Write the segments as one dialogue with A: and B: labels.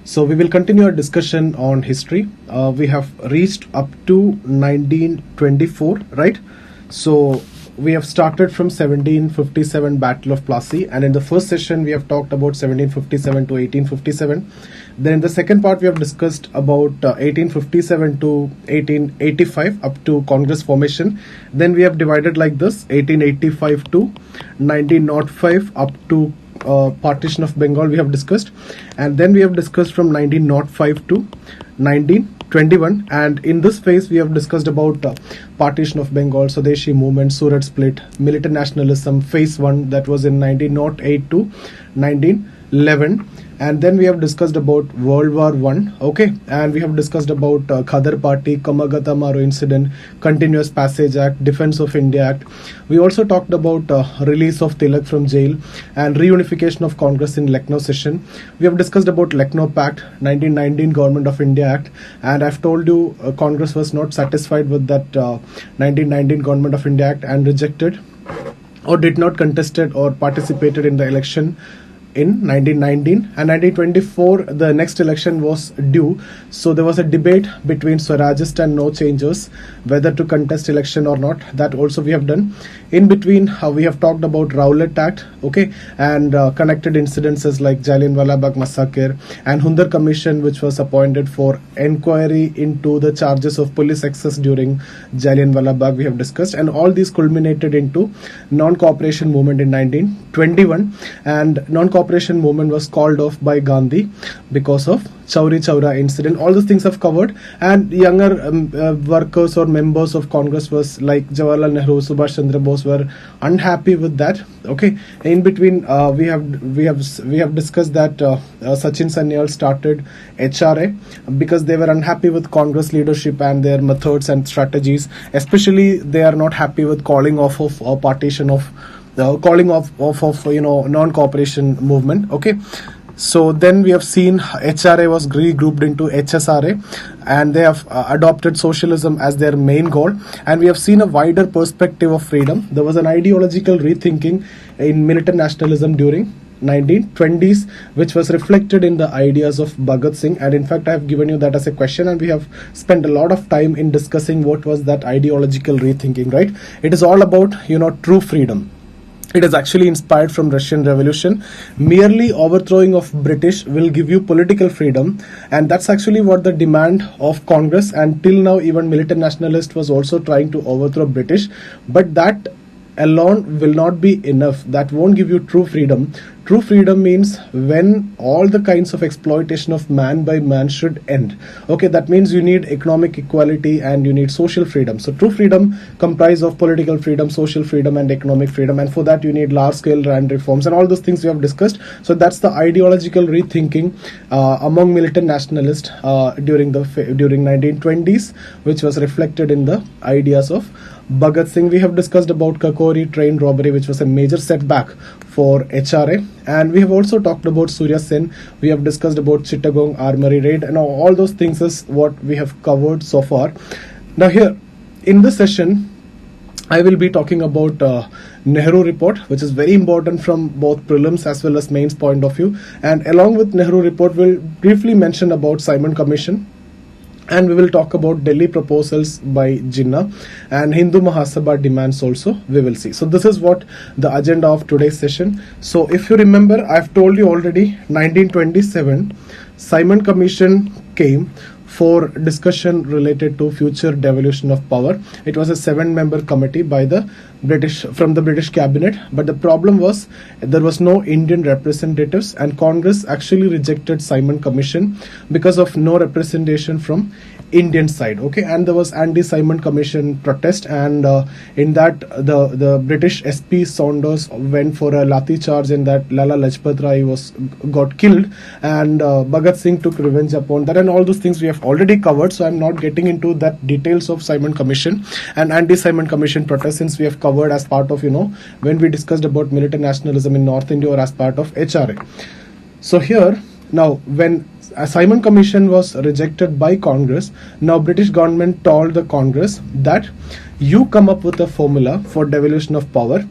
A: So we will continue our discussion on history. We have reached up to 1924, right? So we have started from 1757 Battle of Plassey, and in the first session we have talked about 1757 to 1857. Then in the second part we have discussed about 1857 to 1885 up to Congress formation. Then we have divided like this: 1885 to 1905 up to partition of Bengal we have discussed, and then we have discussed from 1905 to 1921, and in this phase we have discussed about partition of Bengal, Swadeshi movement, Surat split, militant nationalism, phase 1, that was in 1908 to 1911. And then we have discussed about World War I, okay, and we have discussed about Khadar Party, Kamagata Maru incident, Continuous Passage Act, Defense of India Act. We also talked about release of Tilak from jail and reunification of Congress in Lucknow session. We have discussed about Lucknow Pact, 1919 Government of India Act, and I've told you Congress was not satisfied with that 1919 Government of India Act and rejected or did not contested or participated in the election in 1919, and 1924 the next election was due, so there was a debate between Swarajist and no changers whether to contest election or not. That also we have done. In between we have talked about Rowlatt Act, okay, and connected incidences like Jallianwala Bagh massacre and Hundar Commission, which was appointed for enquiry into the charges of police excess during Jallianwala Bagh we have discussed, and all these culminated into non-cooperation movement in 1921, and non-cooperation movement was called off by Gandhi because of Chauri Chaura incident. All these things have covered, and younger workers or members of Congress was like Jawaharlal Nehru, Subhash Chandra Bose were unhappy with that. Okay, in between we have discussed that Sachin Sanyal started HRA because they were unhappy with Congress leadership and their methods and strategies. Especially they are not happy with calling off of partition of calling off non-cooperation movement. Okay, so then we have seen HRA was regrouped into HSRA, and they have adopted socialism as their main goal, and we have seen a wider perspective of freedom. There was an ideological rethinking in militant nationalism during 1920s, which was reflected in the ideas of Bhagat Singh, and in fact I have given you that as a question, and we have spent a lot of time in discussing what was that ideological rethinking, right? It is all about true freedom. It is actually inspired from Russian Revolution. Merely overthrowing of British will give you political freedom, and that's actually what the demand of Congress, and till now even militant nationalist was also trying to overthrow British, but that alone will not be enough. That won't give you true freedom. True freedom means when all the kinds of exploitation of man by man should end. Okay, that means you need economic equality and you need social freedom. So true freedom comprises of political freedom, social freedom and economic freedom, and for that you need large scale land reforms and all those things we have discussed. So that's the ideological rethinking among militant nationalists during 1920s, which was reflected in the ideas of Bhagat Singh. We have discussed about Kakori train robbery, which was a major setback for HRA, and we have also talked about Surya Sen. We have discussed about Chittagong armory raid, and all those things is what we have covered so far. Now here in this session I will be talking about Nehru Report, which is very important from both prelims as well as mains point of view, and along with Nehru Report we'll briefly mention about Simon Commission, and we will talk about Delhi proposals by Jinnah and Hindu Mahasabha demands also we will see. So this is what the agenda of today's session. So if you remember, I've told you already, 1927 Simon Commission came for discussion related to future devolution of power. It was a 7-member committee by the from the British cabinet, but the problem was there was no Indian representatives, and Congress actually rejected Simon Commission because of no representation from Indian side. Okay, and there was anti-Simon Commission protest, and in that the British SP Saunders went for a lathi charge, in that Lala Lajpat Rai got killed, and Bhagat Singh took revenge upon that, and all those things we have already covered, so I'm not getting into that details of Simon Commission and anti-Simon Commission protest, since we have covered as part of when we discussed about militant nationalism in North India or as part of HRA. So here now, when a Simon Commission was rejected by Congress, now British government told the Congress that you come up with a formula for devolution of power,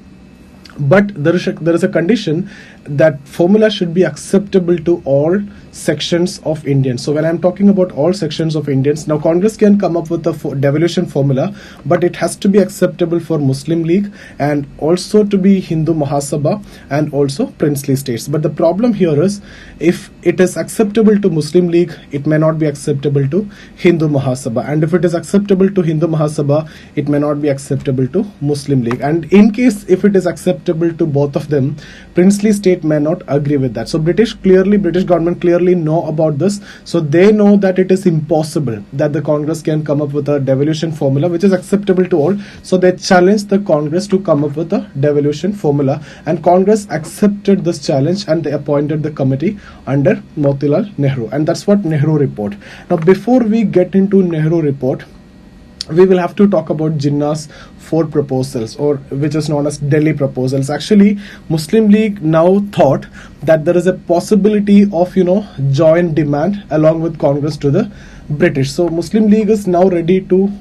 A: but there is a condition that formula should be acceptable to all sections of Indians. So when I'm talking about all sections of Indians, now Congress can come up with a devolution formula, but it has to be acceptable for Muslim League and also to be Hindu Mahasabha and also princely states. But the problem here is, if it is acceptable to Muslim League, it may not be acceptable to Hindu Mahasabha, and if it is acceptable to Hindu Mahasabha, it may not be acceptable to Muslim League, and in case if it is acceptable to both of them, princely state may not agree with that. So British government clearly know about this, so they know that it is impossible that the Congress can come up with a devolution formula which is acceptable to all. So they challenged the Congress to come up with a devolution formula, and Congress accepted this challenge and they appointed the committee under Motilal Nehru, and that's what Nehru Report. Now before we get into Nehru Report, we will have to talk about Jinnah's 4 proposals, or which is known as Delhi proposals. Actually, Muslim League now thought that there is a possibility of, joint demand along with Congress to the British. So Muslim League is now ready to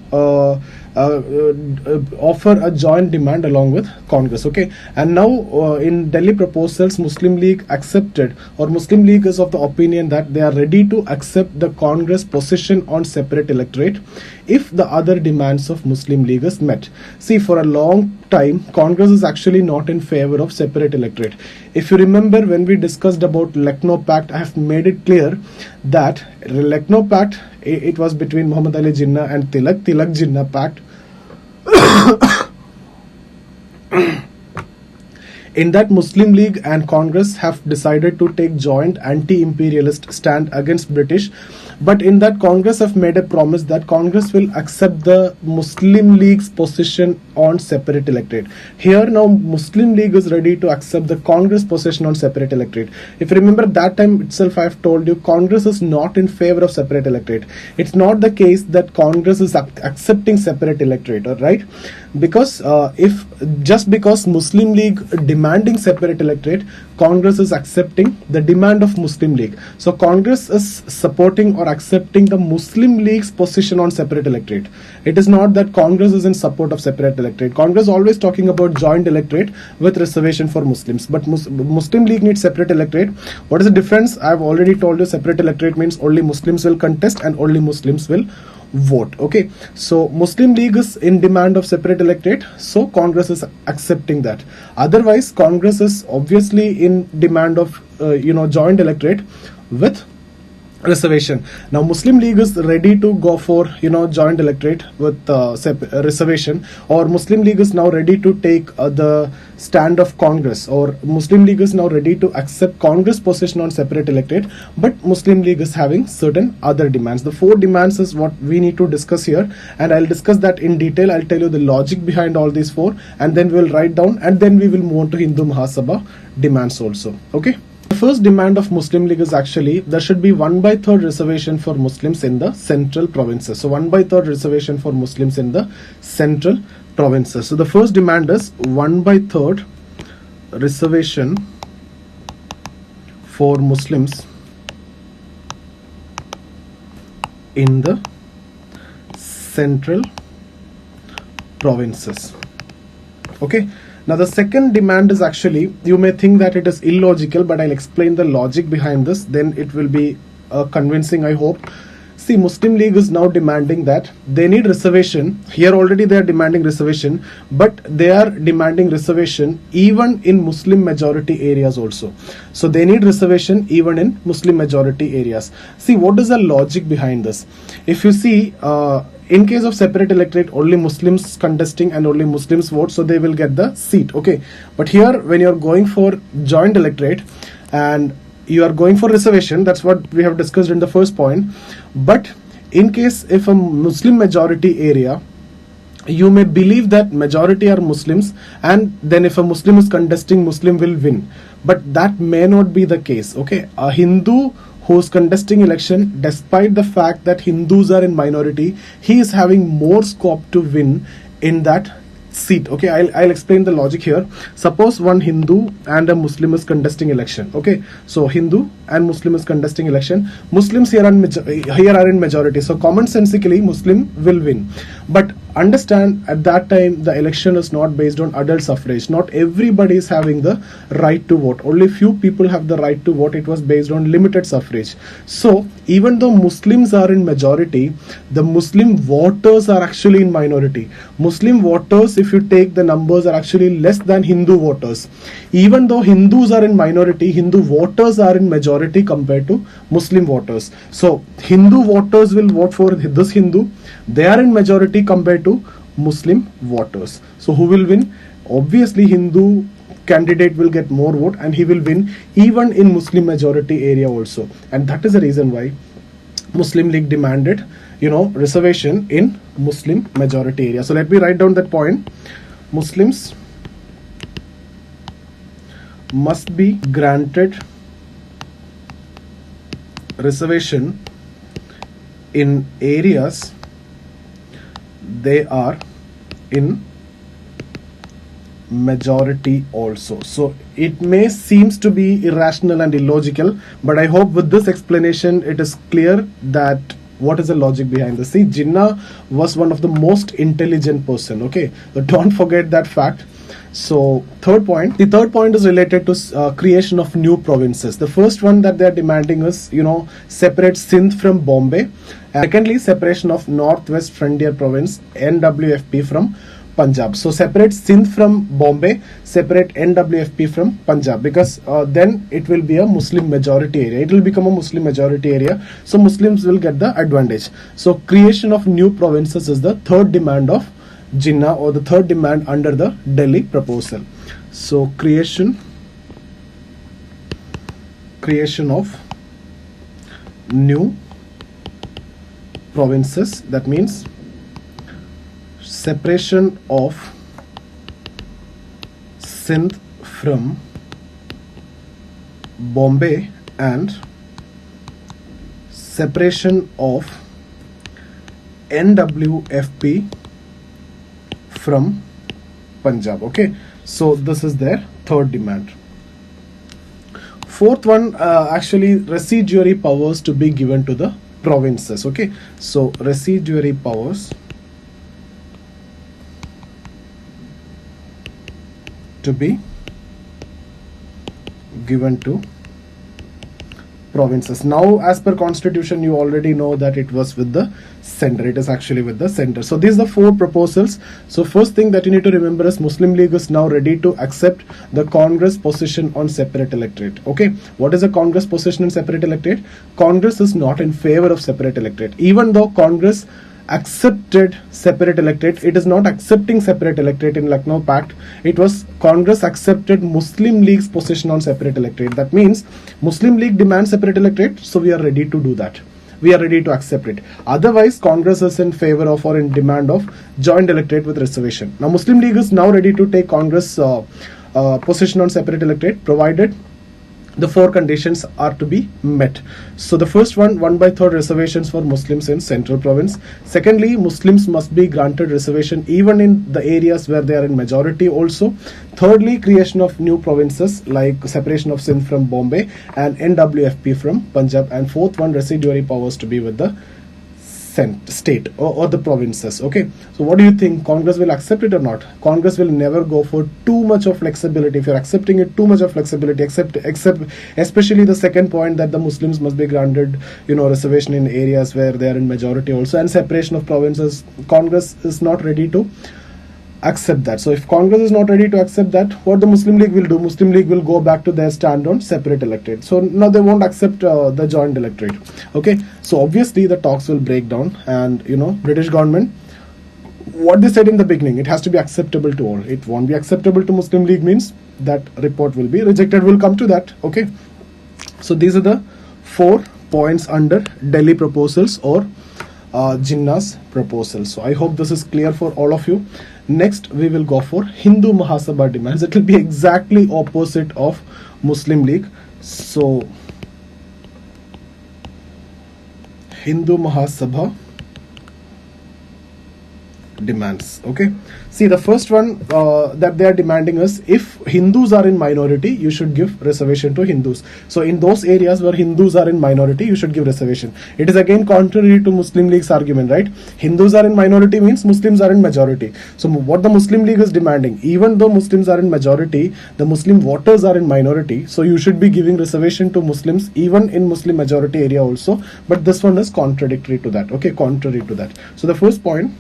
A: offer a joint demand along with Congress. Okay, and now in Delhi proposals, Muslim League accepted, or Muslim League is of the opinion that they are ready to accept the Congress position on separate electorate if the other demands of Muslim League is met. See, for a long time, Congress is actually not in favor of separate electorate. If you remember, when we discussed about Lucknow Pact, I have made it clear that Lucknow Pact, it was between Muhammad Ali Jinnah and Tilak-Jinnah Pact. In that, Muslim League and Congress have decided to take joint anti-imperialist stand against British. But in that, Congress have made a promise that Congress will accept the Muslim League's position on separate electorate. Here now, Muslim League is ready to accept the Congress position on separate electorate. If you remember, that time itself I have told you, Congress is not in favor of separate electorate. It's not the case that Congress is accepting separate electorate, right? Because just because Muslim League demanding separate electorate, Congress is accepting the demand of Muslim League. So Congress is supporting or accepting the Muslim League's position on separate electorate. It is not that Congress is in support of separate electorate. Congress is always talking about joint electorate with reservation for Muslims. But Muslim League needs separate electorate. What is the difference? I have already told you, separate electorate means only Muslims will contest and only Muslims will vote. Okay, so Muslim League is in demand of separate electorate, so Congress is accepting that. Otherwise, Congress is obviously in demand of joint electorate with reservation. Now Muslim League is ready to go for joint electorate with reservation, or Muslim League is now ready to take the stand of Congress, or Muslim League is now ready to accept Congress position on separate electorate, but Muslim League is having certain other demands. The 4 demands is what we need to discuss here, and I'll discuss that in detail. I'll tell you the logic behind all these 4, and then we'll write down, and then we will move on to Hindu Mahasabha demands also. Okay. The first demand of Muslim League is actually there should be 1/3 reservation for Muslims in the central provinces. So 1/3 reservation for Muslims in the central provinces. So the first demand is 1/3 reservation for Muslims in the central provinces. Okay. Now the second demand is actually, you may think that it is illogical, but I'll explain the logic behind this, then it will be convincing, I hope. See, Muslim League is now demanding that they need reservation. Here already they are demanding reservation, but they are demanding reservation even in Muslim majority areas also. So they need reservation even in Muslim majority areas. See, what is the logic behind this? If you see, in case of separate electorate, only Muslims contesting and only Muslims vote, so they will get the seat. Okay, but here when you are going for joint electorate and you are going for reservation, that's what we have discussed in the first point. But in case if a Muslim majority area, you may believe that majority are Muslims, and then if a Muslim is contesting, Muslim will win. But that may not be the case. Okay, a Hindu who is contesting election, despite the fact that Hindus are in minority, he is having more scope to win in that seat. Okay, I'll explain the logic here. Suppose one Hindu and a Muslim is contesting election. Okay, so Hindu and Muslim is contesting election. Muslims here are in majority, so common sensically Muslim will win. But understand at that time the election is not based on adult suffrage. Not everybody is having the right to vote. Only few people have the right to vote. It was based on limited suffrage. So even though Muslims are in majority, the Muslim voters are actually in minority. Muslim voters, if you take the numbers, are actually less than Hindu voters. Even though Hindus are in minority, Hindu voters are in majority compared to Muslim voters. So Hindu voters will vote for this Hindu. They are in majority compared to Muslim voters. So who will win? Obviously Hindu candidate will get more vote, and he will win even in Muslim majority area also. And that is the reason why Muslim League demanded, reservation in Muslim majority area. So let me write down that point. Muslims must be granted reservation in areas they are in majority also. So it may seems to be irrational and illogical, but I hope with this explanation it is clear that what is the logic behind this. See, Jinnah was one of the most intelligent person. Okay, so don't forget that fact. So the third point is related to creation of new provinces. The first one that they are demanding is, separate Sindh from Bombay. And secondly, separation of Northwest Frontier Province, NWFP, from Punjab. So separate Sindh from Bombay, separate NWFP from Punjab, because then it will be a Muslim majority area. It will become a Muslim majority area. So Muslims will get the advantage. So creation of new provinces is the third demand of Jinnah, or the third demand under the Delhi proposal. So creation of new provinces, that means separation of Sindh from Bombay and separation of NWFP from Punjab. Okay, so this is their third demand. Fourth one, actually residuary powers to be given to the provinces. Okay, so residuary powers to be given to provinces. Now, as per constitution, you already know that it was with the center. It is actually with the center. So these are the four proposals. So first thing that you need to remember is Muslim League is now ready to accept the Congress position on separate electorate. Okay, what is the Congress position on separate electorate? Congress is not in favor of separate electorate. Even though Congress accepted separate electorate, it is not accepting separate electorate in Lucknow Pact. It was Congress accepted Muslim League's position on separate electorate. That means Muslim League demands separate electorate, so we are ready to do that. We are ready to accept it. Otherwise, Congress is in favor of or in demand of joint electorate with reservation. Now, Muslim League is now ready to take Congress position on separate electorate, provided the four conditions are to be met. So the first one, 1/3 reservations for Muslims in central province. Secondly, Muslims must be granted reservation even in the areas where they are in majority also. Thirdly, creation of new provinces like separation of Sindh from Bombay and NWFP from Punjab. And fourth one, residuary powers to be with the state or the provinces. Okay, so what do you think? Congress will accept it or not? Congress will never go for too much of flexibility. If you're accepting it, too much of flexibility, except especially the second point, that the Muslims must be granted reservation in areas where they are in majority also, and separation of provinces. Congress is not ready to accept that. So if Congress is not ready to accept that, what the Muslim League will do? Muslim League will go back to their stand on separate electorate. So now they won't accept the joint electorate. Okay, so obviously the talks will break down, and British government, what they said in the beginning, it has to be acceptable to all. It won't be acceptable to Muslim League means that report will be rejected. We'll come to that. Okay, so these are the 4 points under Delhi proposals or Jinnah's proposal. So I hope this is clear for all of you. Next, we will go for Hindu Mahasabha demands. It will be exactly opposite of Muslim League. So Hindu Mahasabha demands. Okay, see the first one that they are demanding is, if Hindus are in minority, you should give reservation to Hindus. So in those areas where Hindus are in minority, you should give reservation. It is again contrary to Muslim League's argument, right? Hindus are in minority means Muslims are in majority. So what the Muslim League is demanding, even though Muslims are in majority, the Muslim voters are in minority, so you should be giving reservation to Muslims even in Muslim majority area also. But this one is contradictory to that. Okay, contrary to that. So the first point,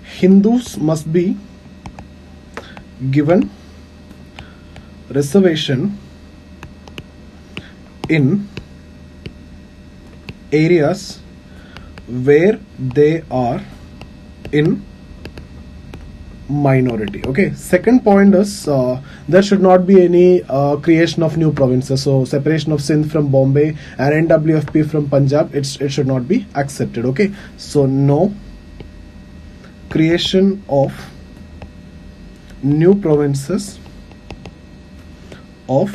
A: Hindus must be given reservation in areas where they are in minority. Okay, second point is there should not be any creation of new provinces. So separation of Sindh from Bombay and NWFP from Punjab, it should not be accepted. Okay, so no creation of new provinces of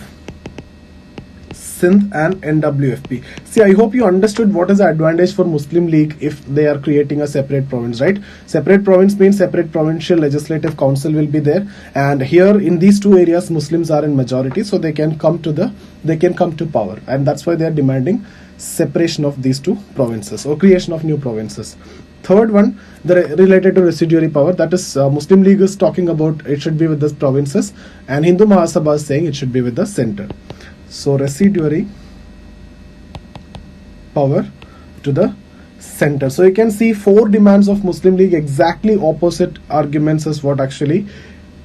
A: Sindh and NWFP. See, I hope you understood what is the advantage for Muslim League if they are creating a separate province, right? Separate province means separate provincial legislative council will be there, and here in these two areas Muslims are in majority, so they can come to power, and that's why they are demanding separation of these two provinces or creation of new provinces. Third one, related to residuary power, that is Muslim League is talking about it should be with the provinces, and Hindu Mahasabha is saying it should be with the center. So residuary power to the center. So you can see four demands of Muslim League, exactly opposite arguments as what actually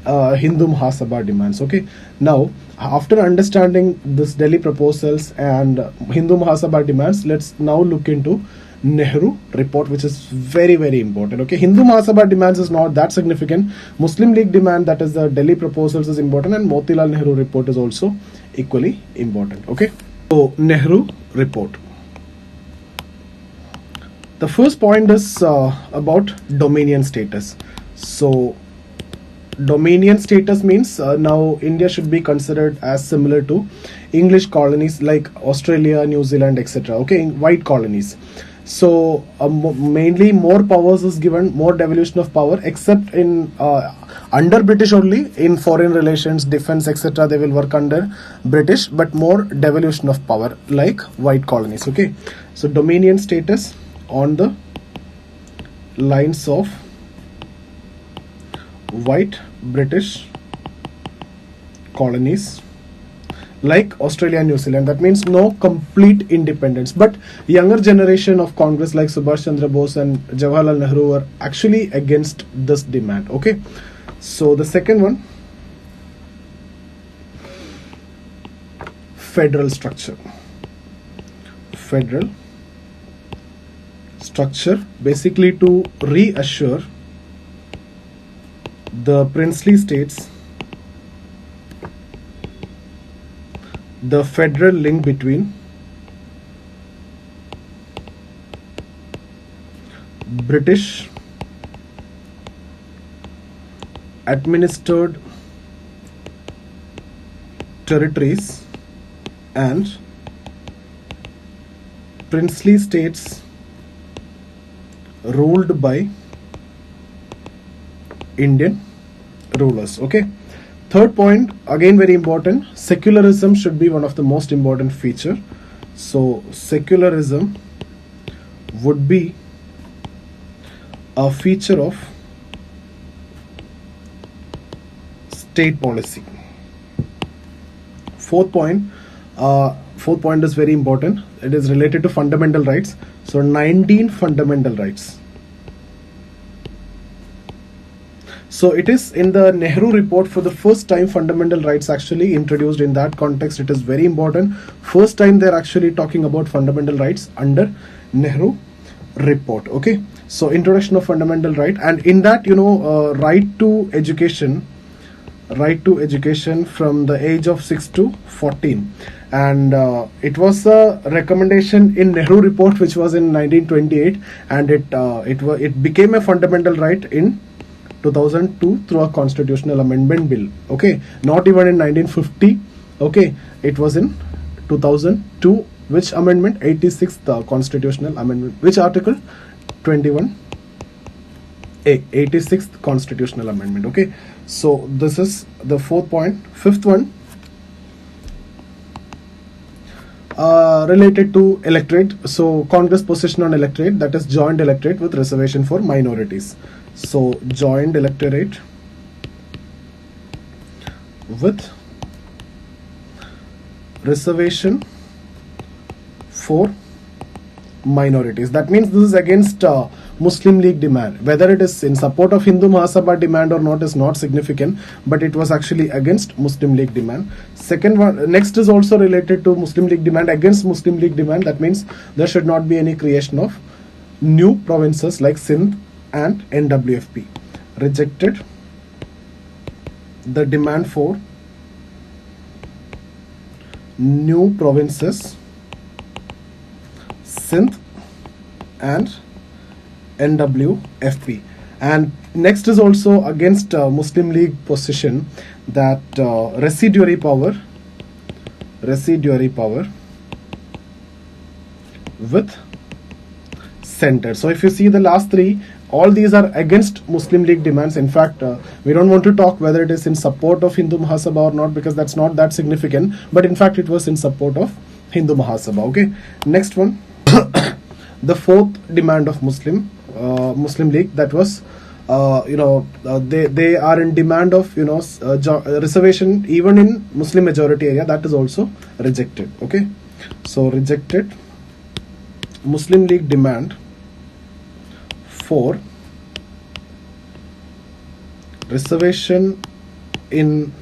A: Hindu Mahasabha demands. Okay, now after understanding this Delhi proposals and Hindu Mahasabha demands, let's now look into Nehru Report, which is very, very important. Okay, Hindu Mahasabha demands is not that significant. Muslim League demand, that is the Delhi proposals, is important, and Motilal Nehru Report is also equally important. Okay, so Nehru Report. The first point is about dominion status. So dominion status means now India should be considered as similar to English colonies like Australia, New Zealand, etc. Okay, white colonies. So mainly more powers is given, more devolution of power, except in under British only. In foreign relations, defense, etc. they will work under British, but more devolution of power like white colonies. Okay, so dominion status on the lines of white British colonies like Australia and New Zealand. That means no complete independence, but younger generation of Congress like Subhash Chandra Bose and Jawaharlal Nehru were actually against this demand. Okay, so the second one, federal structure. Federal structure, basically to reassure the princely states the federal link between British administered territories and princely states ruled by Indian rulers. Okay, third point, again very important, secularism should be one of the most important feature. So secularism would be a feature of state policy. Fourth point is very important. It is related to fundamental rights. So 19 fundamental rights. So it is in the Nehru Report for the first time fundamental rights actually introduced. In that context, it is very important. First time they're actually talking about fundamental rights under Nehru Report. Okay, so introduction of fundamental right, and in that, you know, right to education from the age of 6 to 14, and it was a recommendation in Nehru Report, which was in 1928, and it became a fundamental right in 2002 through a constitutional amendment bill. Okay, not even in 1950. Okay, it was in 2002. Which amendment? 86th constitutional amendment. Which article? 21. 86th constitutional amendment. Okay, so this is the fourth point. Fifth one, related to electorate. So Congress position on electorate, that is joint electorate with reservation for minorities. So joint electorate with reservation for minorities. That means this is against Muslim League demand. Whether it is in support of Hindu Mahasabha demand or not is not significant, but it was actually against Muslim League demand. Second one, next is also related to Muslim League demand, against Muslim League demand. That means there should not be any creation of new provinces like Sindh and NWFP. Rejected the demand for new provinces Sindh and NWFP. And next is also against Muslim League position that residuary power with center. So if you see the last three, all these are against Muslim League demands. In fact, we don't want to talk whether it is in support of Hindu Mahasabha or not, because that's not that significant, but in fact it was in support of Hindu Mahasabha. Okay, next one, the fourth demand of Muslim League, that was they are in demand of reservation even in Muslim majority area. That is also rejected. Okay, so rejected Muslim League demand for reservation in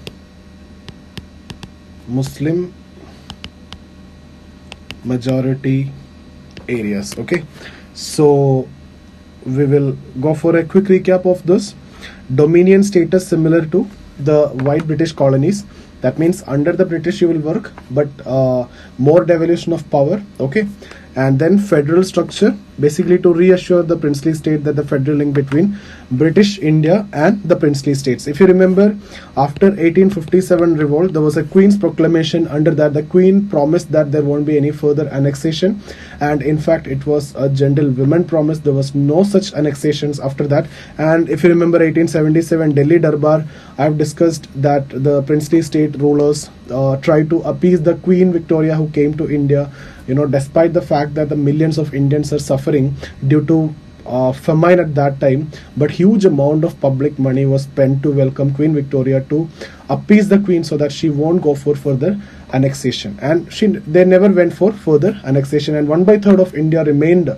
A: Muslim majority areas. Okay, so we will go for a quick recap of this. Dominion status similar to the white British colonies. That means under the British you will work, but more devolution of power. Okay, and then federal structure, basically to reassure the princely state that the federal link between British India and the princely states. If you remember, after 1857 revolt, there was a Queen's proclamation. Under that, the Queen promised that there won't be any further annexation, and in fact it was a gentlewoman promise. There was no such annexations after that. And if you remember 1877 Delhi Darbar, I've discussed that the princely state rulers tried to appease the Queen Victoria, who came to India, despite the fact that the millions of Indians are suffering due to famine at that time, but huge amount of public money was spent to welcome Queen Victoria, to appease the Queen so that she won't go for further annexation. And they never went for further annexation, and 1/3 of India remained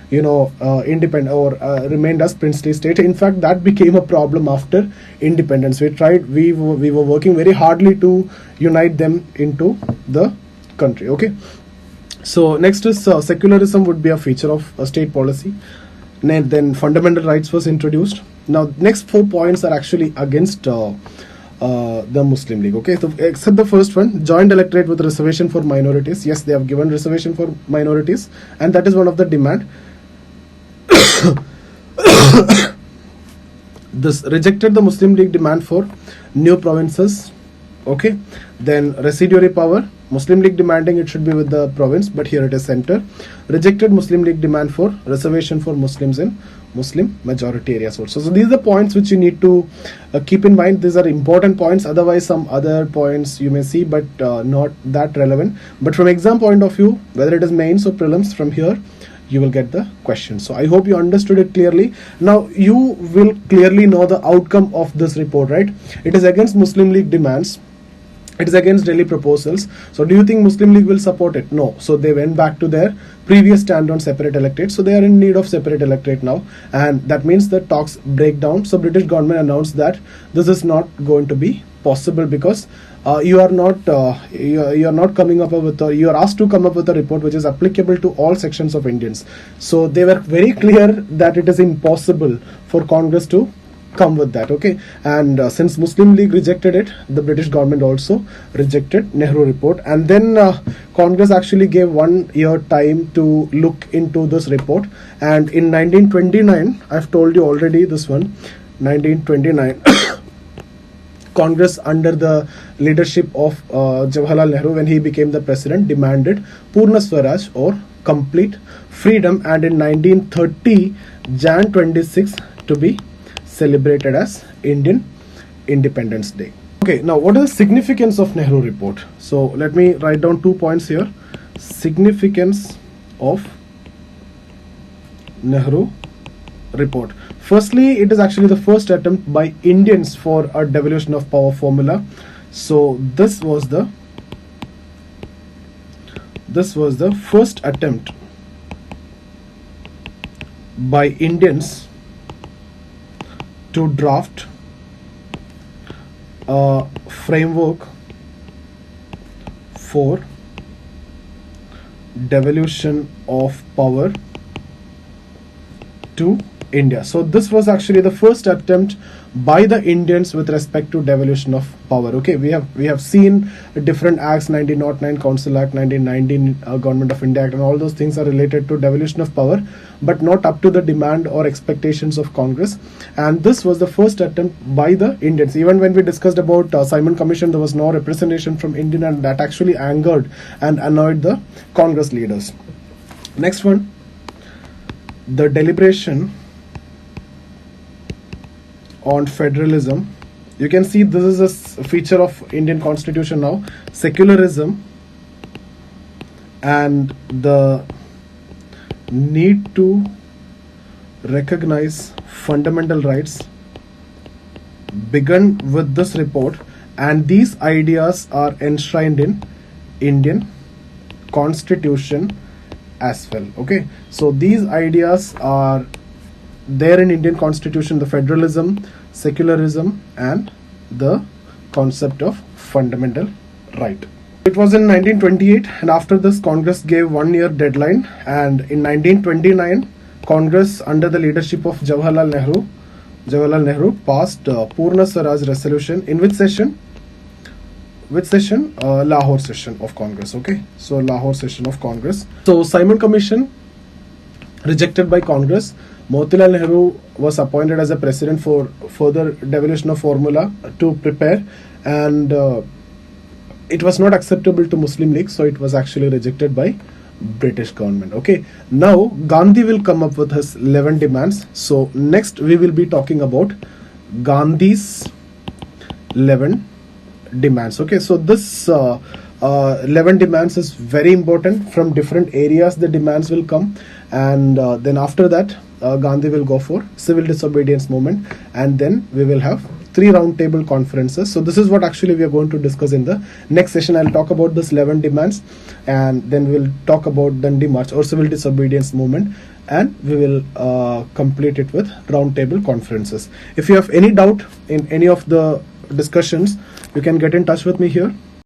A: independent, or remained as princely state. In fact, that became a problem after independence. We were working very hardly to unite them into the country. Okay, so next is secularism would be a feature of state policy. Then fundamental rights was introduced. Now next 4 points are actually against the Muslim League. Okay, so except the first one, joint electorate with reservation for minorities. Yes, they have given reservation for minorities, and that is one of the demand. This rejected the Muslim League demand for new provinces. Okay, then residuary power, Muslim League demanding it should be with the province, but here it is center. Rejected Muslim League demand for reservation for Muslims in Muslim majority areas also. So these are the points which you need to keep in mind. These are important points. Otherwise, some other points you may see, but not that relevant. But from exam point of view, whether it is mains or prelims, from here you will get the question. So I hope you understood it clearly. Now you will clearly know the outcome of this report, right? It is against Muslim League demands. It is against Delhi proposals. So do you think Muslim League will support it? No. So they went back to their previous stand on separate electorate. So they are in need of separate electorate now, and that means the talks break down. So British government announced that this is not going to be possible, because you are not coming up with, or you are asked to come up with a report which is applicable to all sections of Indians. So they were very clear that it is impossible for Congress to come with that. Okay, and since Muslim League rejected it, the British government also rejected Nehru Report, and then Congress actually gave 1 year time to look into this report. And in 1929, I've told you already this one, 1929 Congress, under the leadership of Jawaharlal Nehru, when he became the president, demanded Purna Swaraj, or complete freedom, and in 1930 Jan 26 to be celebrated as Indian Independence Day. Okay, now what is the significance of Nehru Report? So let me write down 2 points here. Significance of Nehru Report. Firstly, it is actually the first attempt by Indians for a devolution of power formula. So this was the first attempt by Indians to draft a framework for devolution of power to India. So this was actually the first attempt by the Indians with respect to devolution of power. Okay, we have seen different acts, 1909 Council Act, 1919 Government of India Act, and all those things are related to devolution of power, but not up to the demand or expectations of Congress. And this was the first attempt by the Indians. Even when we discussed about Simon Commission, there was no representation from Indian, and that actually angered and annoyed the Congress leaders. Next one, the deliberation on federalism. You can see this is a feature of Indian Constitution now. Secularism and the need to recognize fundamental rights begun with this report, and these ideas are enshrined in Indian Constitution as well. Okay, so these ideas are there in Indian Constitution: the federalism, secularism, and the concept of fundamental right. It was in 1928, and after this Congress gave 1 year deadline, and in 1929 Congress under the leadership of Jawaharlal Nehru passed Purna Swaraj resolution in which session? Lahore session of Congress. Okay, so Lahore session of Congress. So Simon Commission rejected by Congress. Motilal Nehru was appointed as a president for further devolution of formula to prepare, and it was not acceptable to Muslim League, so it was actually rejected by British government. Okay, now Gandhi will come up with his 11 demands. So next we will be talking about Gandhi's 11 demands. Okay, so this 11 demands is very important. From different areas the demands will come, and then after that Gandhi will go for civil disobedience movement, and then we will have 3 roundtable conferences. So this is what actually we are going to discuss in the next session. I'll talk about this 11 demands, and then we'll talk about Dandi March or civil disobedience movement, and we will complete it with roundtable conferences. If you have any doubt in any of the discussions, you can get in touch with me here.